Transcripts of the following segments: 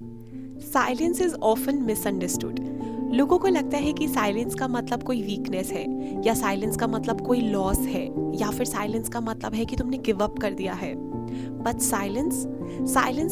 Silence is often misunderstood. लोगों को लगता है कि साइलेंस का मतलब कोई वीकनेस है, या साइलेंस का मतलब कोई लॉस है, या फिर साइलेंस का मतलब है कि तुमने गिव अप कर दिया है। But silence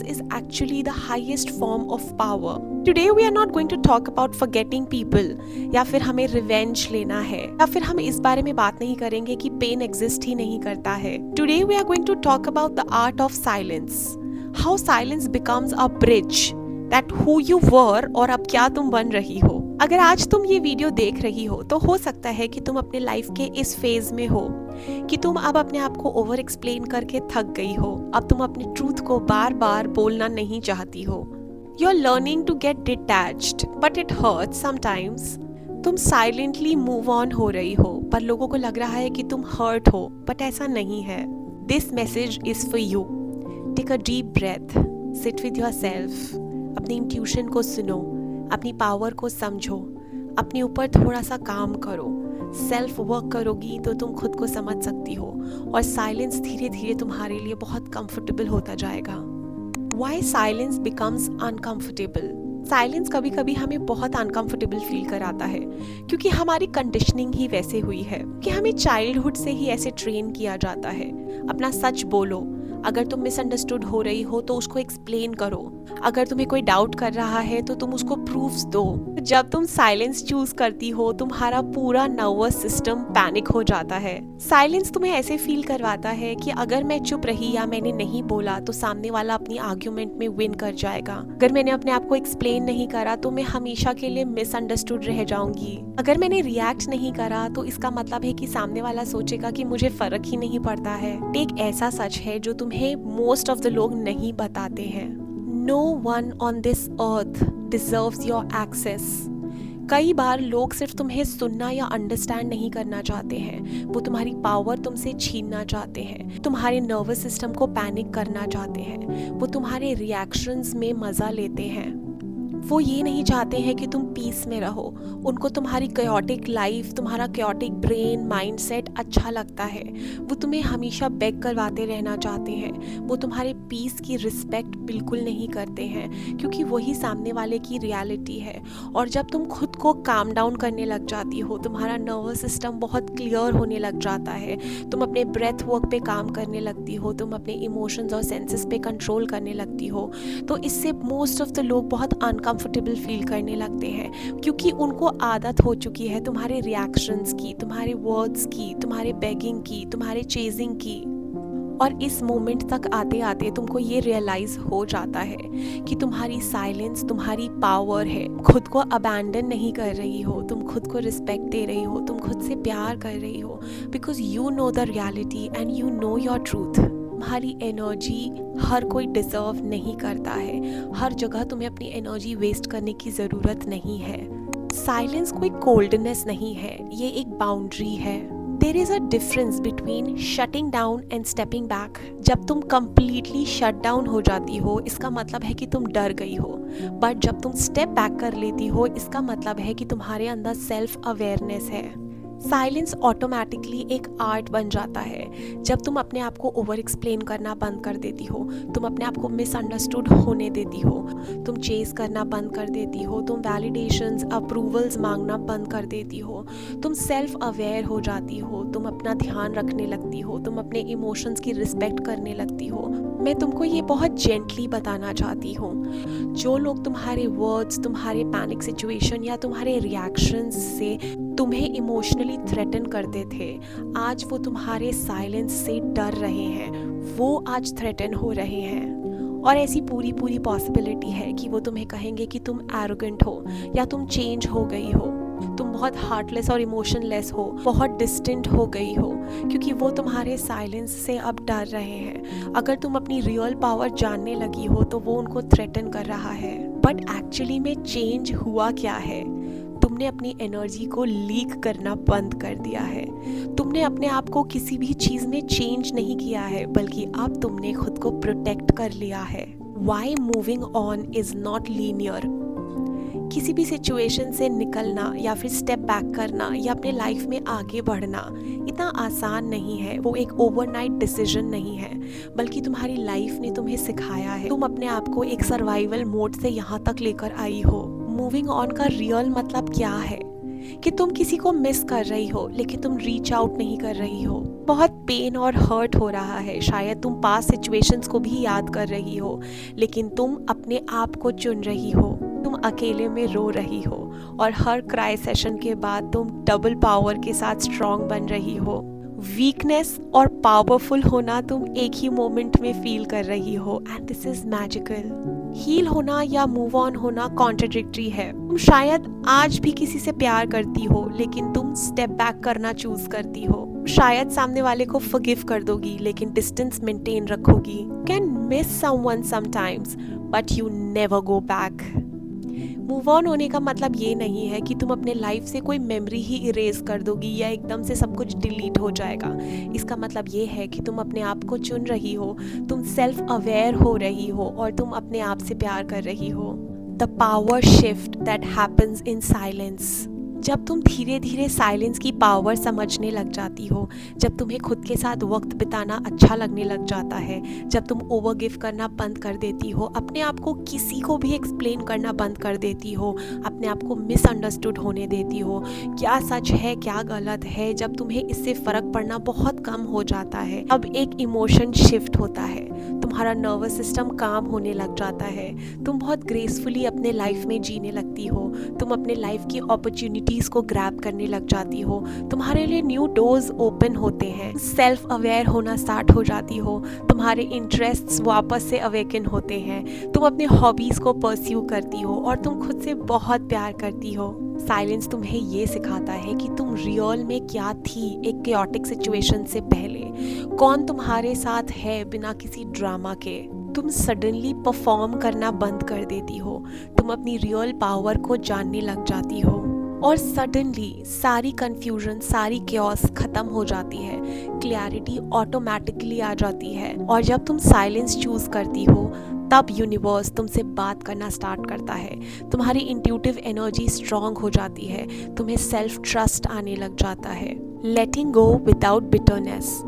is actually the highest form of power. Today we are not going to talk about forgetting people, या फिर हमें रिवेंज लेना है, या फिर हम इस बारे में बात नहीं करेंगे कि पेन एग्जिस्ट ही नहीं करता है। Today we are going to talk about the art of silence. How silence becomes a bridge that who you were और अब क्या तुम बन रही हो। अगर आज तुम ये वीडियो देख रही हो तो हो सकता है कि तुम अपने लाइफ के इस फेज में हो कि तुम अब अपने आप को ओवर एक्सप्लेन करके थक गई हो। अब तुम अपने ट्रूथ को बार बार बोलना नहीं चाहती हो। You are learning to get detached but it hurts sometimes. तुम साइलेंटली मूव ऑन हो रही हो, पर लोगों को लग रहा है कि तुम हर्ट हो, बट ऐसा नहीं है। This message is for you. Take a deep breath, sit with yourself, अपनी इंट्यूशन को सुनो, अपनी पावर को समझो, अपने ऊपर थोड़ा सा काम करो। सेल्फ वर्क करोगी तो तुम खुद को समझ सकती हो, और साइलेंस धीरे धीरे तुम्हारे लिए बहुत कंफर्टेबल होता जाएगा। Why silence becomes uncomfortable? Silence कभी कभी हमें बहुत अनकंफर्टेबल फील कराता है, क्योंकि हमारी कंडीशनिंग ही वैसे हुई है कि हमें चाइल्डहुड से ही ऐसे ट्रेन किया जाता है। अपना सच बोलो, अगर तुम मिसअंडरस्टूड हो रही हो तो उसको एक्सप्लेन करो, अगर तुम्हें कोई डाउट कर रहा है तो तुम उसको प्रूफ्स दो। जब तुम साइलेंस चूज करती हो तुम्हारा पूरा नर्वस सिस्टम पैनिक हो जाता है। साइलेंस तुम्हें ऐसे फील करवाता है कि अगर मैं चुप रही या मैंने नहीं बोला तो सामने वाला अपनी आर्ग्यूमेंट में विन कर जाएगा। अगर मैंने अपने आप को एक्सप्लेन नहीं करा तो मैं हमेशा के लिए मिसअंडरस्टूड रह जाऊंगी। अगर मैंने रिएक्ट नहीं करा तो इसका मतलब है कि सामने वाला सोचेगा कि मुझे फर्क ही नहीं पड़ता है। एक ऐसा सच है जो तुम्हें मोस्ट ऑफ द लोग नहीं बताते हैं। No one on this earth deserves your access. कई बार लोग सिर्फ तुम्हें सुनना या अंडरस्टैंड नहीं करना चाहते हैं, वो तुम्हारी पावर तुमसे छीनना चाहते हैं, तुम्हारे नर्वस सिस्टम को पैनिक करना चाहते हैं, वो तुम्हारे रिएक्शंस में मज़ा लेते हैं। वो ये नहीं चाहते हैं कि तुम पीस में रहो। उनको तुम्हारी chaotic लाइफ, तुम्हारा chaotic ब्रेन, माइंडसेट अच्छा लगता है। वो तुम्हें हमेशा बेग करवाते रहना चाहते हैं। वो तुम्हारे पीस की रिस्पेक्ट बिल्कुल नहीं करते हैं, क्योंकि वही सामने वाले की रियलिटी है। और जब तुम खुद को काम डाउन करने लग जाती हो, तुम्हारा नर्वस सिस्टम बहुत क्लियर होने लग जाता है, तुम अपने ब्रेथ वर्क पे काम करने लगती हो, तुम अपने इमोशंस और सेंसेस पे कंट्रोल करने लगती हो, तो इससे मोस्ट ऑफ द लोग बहुत अनकंफर्टेबल फील करने लगते हैं, क्योंकि उनको आदत हो चुकी है तुम्हारे रिएक्शंस की, तुम्हारे वर्ड्स की, तुम्हारे बेगिंग की, तुम्हारे चेजिंग की। और इस मोमेंट तक आते आते तुमको ये रियलाइज हो जाता है कि तुम्हारी साइलेंस तुम्हारी पावर है। खुद को अबैंडन नहीं कर रही हो, तुम खुद को रिस्पेक्ट दे रही हो, तुम खुद से प्यार कर रही हो, because you know the reality and you know your truth. तुम्हारी एनर्जी हर कोई डिजर्व नहीं करता है। हर जगह तुम्हें अपनी एनर्जी वेस्ट करने की ज़रूरत नहीं है। साइलेंस कोई कोल्डनेस नहीं है, ये एक बाउंड्री है। There is a difference between shutting down and stepping back. जब तुम कंप्लीटली शट डाउन हो जाती हो इसका मतलब है कि तुम डर गई हो, बट जब तुम स्टेप बैक कर लेती हो इसका मतलब है कि तुम्हारे अंदर सेल्फ अवेयरनेस है। साइलेंस ऑटोमेटिकली एक आर्ट बन जाता है जब तुम अपने आप को ओवर एक्सप्लेन करना बंद कर देती हो, तुम अपने आप को मिसअंडरस्टूड होने देती हो, तुम चेस करना बंद कर देती हो, तुम वैलिडेशंस, अप्रूवल्स मांगना बंद कर देती हो, तुम सेल्फ अवेयर हो जाती हो, तुम अपना ध्यान रखने लगती हो, तुम अपने इमोशंस की रिस्पेक्ट करने लगती हो। मैं तुमको ये बहुत जेंटली बताना चाहती हूँ, जो लोग तुम्हारे वर्ड्स, तुम्हारे पैनिक सिचुएशन या तुम्हारे रिएक्शंस से तुम्हें इमोशनली थ्रेटन करते थे, आज वो तुम्हारे साइलेंस से डर रहे हैं, वो आज थ्रेटन हो रहे हैं। और ऐसी पूरी पॉसिबिलिटी है कि वो तुम्हें कहेंगे कि तुम एरोगेंट हो, या तुम चेंज हो गई हो, तुम बहुत हार्टलेस और इमोशनलेस हो, बहुत डिस्टेंट हो गई हो, क्योंकि वो तुम्हारे साइलेंस से अब डर रहे हैं। अगर तुम अपनी रियल पावर जानने लगी हो तो वो उनको थ्रेटन कर रहा है, बट एक्चुअली में चेंज हुआ क्या है? तुमने अपनी एनर्जी को लीक करना बंद कर दिया है। तुमने अपने आप को किसी भी चीज़ में चेंज नहीं किया है, बल्कि अब तुमने खुद को प्रोटेक्ट कर लिया है। Why moving on is not linear? किसी भी सिचुएशन से निकलना या फिर स्टेप बैक करना या अपने लाइफ में आगे बढ़ना इतना आसान नहीं है। वो एक ओवरनाइट डिसीजन नहीं है, बल्कि तुम्हारी लाइफ ने तुम्हें सिखाया है। तुम अपने आप को एक सर्वाइवल मोड से यहाँ तक लेकर आई हो। मूविंग ऑन का रियल मतलब क्या है कि तुम किसी को मिस कर रही हो, लेकिन तुम रीच आउट नहीं कर रही हो। बहुत पेन और हर्ट हो रहा है, शायद तुम पास्ट सिचुएशंस को भी याद कर रही हो, लेकिन तुम अपने आप को चुन रही हो। तुम अकेले में रो रही हो और हर क्राई सेशन के बाद तुम डबल पावर के साथ स्ट्रॉन्ग बन रही हो। वीकनेस और पावरफुल होना तुम एक ही मोमेंट में फील कर रही हो, and this is magical. Heal होना या मूव ऑन होना कॉन्ट्रडिक्टरी है। तुम शायद आज भी किसी से प्यार करती हो, लेकिन तुम स्टेप बैक करना चूज करती हो। शायद सामने वाले को फॉरगिव कर दोगी, लेकिन डिस्टेंस मेंटेन रखोगी। Can miss someone sometimes, but you never go back. Move on होने का मतलब ये नहीं है कि तुम अपने लाइफ से कोई मेमोरी ही इरेज कर दोगी या एकदम से सब कुछ डिलीट हो जाएगा। इसका मतलब ये है कि तुम अपने आप को चुन रही हो, तुम सेल्फ अवेयर हो रही हो और तुम अपने आप से प्यार कर रही हो। The power shift that happens in silence. जब तुम धीरे धीरे साइलेंस की पावर समझने लग जाती हो, जब तुम्हें खुद के साथ वक्त बिताना अच्छा लगने लग जाता है, जब तुम ओवर गिव करना बंद कर देती हो, अपने आप को किसी को भी एक्सप्लेन करना बंद कर देती हो, अपने आप को मिसअंडरस्टूड होने देती हो, क्या सच है क्या गलत है, जब तुम्हें इससे फ़र्क पड़ना बहुत कम हो जाता है, अब एक इमोशन शिफ्ट होता है। तुम्हारा नर्वस सिस्टम काम होने लग जाता है। तुम बहुत ग्रेसफुली अपने लाइफ में जीने लगती हो। तुम अपने लाइफ की अपॉर्चुनिटीज़ को ग्रैब करने लग जाती हो। तुम्हारे लिए न्यू डोर्स ओपन होते हैं। सेल्फ अवेयर होना स्टार्ट हो जाती हो। तुम्हारे इंटरेस्ट्स वापस से अवेकन होते हैं। तुम अपने हॉबीज़ को परस्यू करती हो और तुम खुद से बहुत प्यार करती हो। साइलेंस तुम्हें ये सिखाता है कि तुम रियल में क्या थी एक केओटिक सिचुएशन से पहले, कौन तुम्हारे साथ है बिना किसी ड्रामा के। तुम सडनली परफॉर्म करना बंद कर देती हो। तुम अपनी रियल पावर को जानने लग जाती हो और सडनली सारी कंफ्यूजन, सारी क्योस खत्म हो जाती है। क्लैरिटी ऑटोमेटिकली आ जाती है और जब तुम साइलेंस चूज करती हो तब यूनिवर्स तुमसे बात करना स्टार्ट करता है। तुम्हारी इंट्यूटिव एनर्जी स्ट्रांग हो जाती है। तुम्हें सेल्फ ट्रस्ट आने लग जाता है। लेटिंग गो विदाउट बिटरनेस।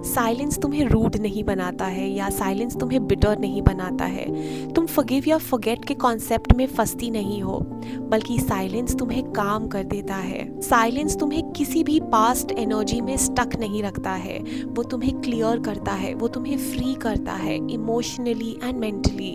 साइलेंस तुम्हें रूड नहीं बनाता है या साइलेंस तुम्हें बिटर नहीं बनाता है। तुम फॉरगिव या फॉरगेट के कॉन्सेप्ट में फंसती नहीं हो, बल्कि साइलेंस तुम्हें काम कर देता है। साइलेंस तुम्हें किसी भी पास्ट एनर्जी में स्टक नहीं रखता है। वो तुम्हें क्लियर करता है, वो तुम्हें फ्री करता है इमोशनली एंड मेंटली।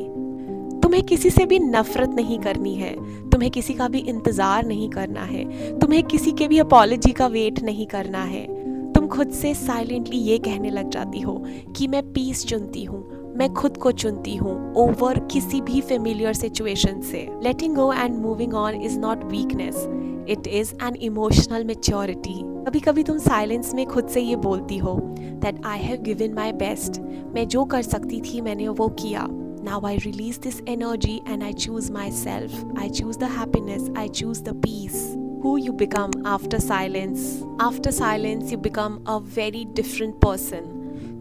तुम्हें किसी से भी नफरत नहीं करनी है। तुम्हें किसी का भी इंतज़ार नहीं करना है। तुम्हें किसी के भी अपॉलॉजी का वेट नहीं करना है। तुम खुद से साइलेंटली ये कहने लग जाती हो कि मैं पीस चुनती हूँ, मैं खुद को चुनती हूँ ओवर किसी भी फेमिलियर सिचुएशन से। Letting go and moving on is not weakness, it is an emotional maturity. कभी कभी तुम साइलेंस में खुद से ये बोलती हो that I have given my best. मैं जो कर सकती थी मैंने वो किया। Now I release this energy and I choose myself. I choose the happiness. I choose the peace. Who you become after silence. After silence, you become a very different person.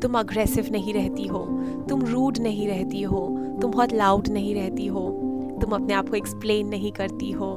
तुम aggressive नहीं रहती हो, तुम rude नहीं रहती हो, तुम बहुत लाउड नहीं रहती हो, तुम अपने आप को एक्सप्लेन नहीं करती हो,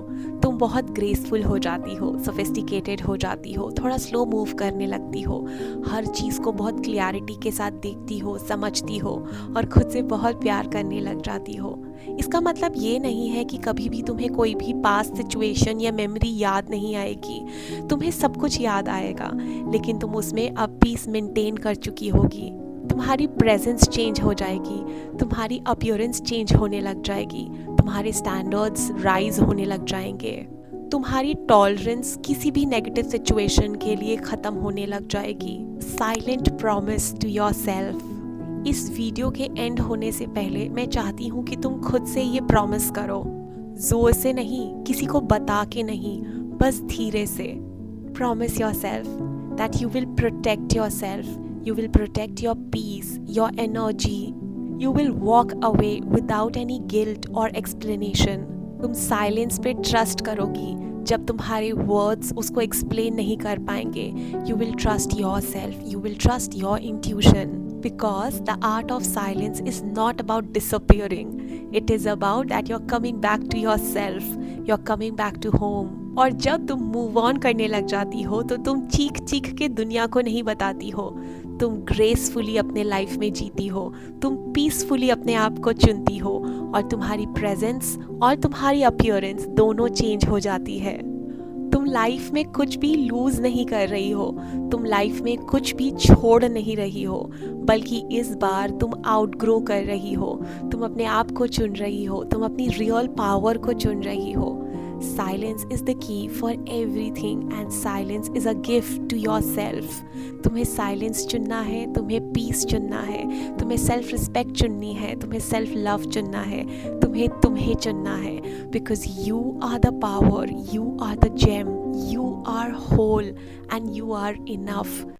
तुम बहुत ग्रेसफुल हो जाती हो, सोफिस्टिकेटेड हो जाती हो, थोड़ा स्लो मूव करने लगती हो, हर चीज़ को बहुत क्लियरिटी के साथ देखती हो, समझती हो और खुद से बहुत प्यार करने लग जाती हो। इसका मतलब ये नहीं है कि कभी भी तुम्हें कोई भी पास्ट सिचुएशन या मेमोरी याद नहीं आएगी। तुम्हें सब कुछ याद आएगा, लेकिन तुम उसमें अब पीस मेंटेन कर चुकी होगी। तुम्हारी प्रेजेंस चेंज हो जाएगी, तुम्हारी अपीयरेंस चेंज होने लग जाएगी, तुम्हारे स्टैंडर्ड्स राइज होने लग जाएंगे, तुम्हारी टॉलरेंस किसी भी नेगेटिव सिचुएशन के लिए ख़त्म होने लग जाएगी। Silent promise to yourself. इस वीडियो के एंड होने से पहले मैं चाहती हूँ कि तुम खुद से ये प्रॉमिस करो, जोर से नहीं, किसी को बता के नहीं, बस धीरे से। Promise yourself that you will protect yourself, you will protect your peace, your energy. You will walk away without any guilt or explanation. तुम साइलेंस पे ट्रस्ट करोगी जब तुम्हारे वर्ड्स उसको एक्सप्लेन नहीं कर पाएंगे। You will trust yourself. You will trust your intuition. Because the art of silence is not about disappearing. It is about that you're coming back to yourself. You are coming back to home. और जब तुम move on करने लग जाती हो तो तुम चीख चीख के दुनिया को नहीं बताती हो, तुम ग्रेसफुली अपने लाइफ में जीती हो, तुम पीसफुली अपने आप को चुनती हो और तुम्हारी प्रेजेंस और तुम्हारी अपीयरेंस दोनों चेंज हो जाती है। तुम लाइफ में कुछ भी लूज नहीं कर रही हो, तुम लाइफ में कुछ भी छोड़ नहीं रही हो, बल्कि इस बार तुम आउटग्रो कर रही हो, तुम अपने आप को चुन रही हो, तुम अपनी रियल पावर को चुन रही हो। Silence is the key for everything and silence is a gift to yourself. तुम्हें साइलेंस चुनना है, तुम्हें पीस चुनना है, तुम्हें सेल्फ रिस्पेक्ट चुननी है, तुम्हें सेल्फ लव चुनना है, तुम्हें चुनना है। Because you are the power, you are the gem, you are whole and you are enough.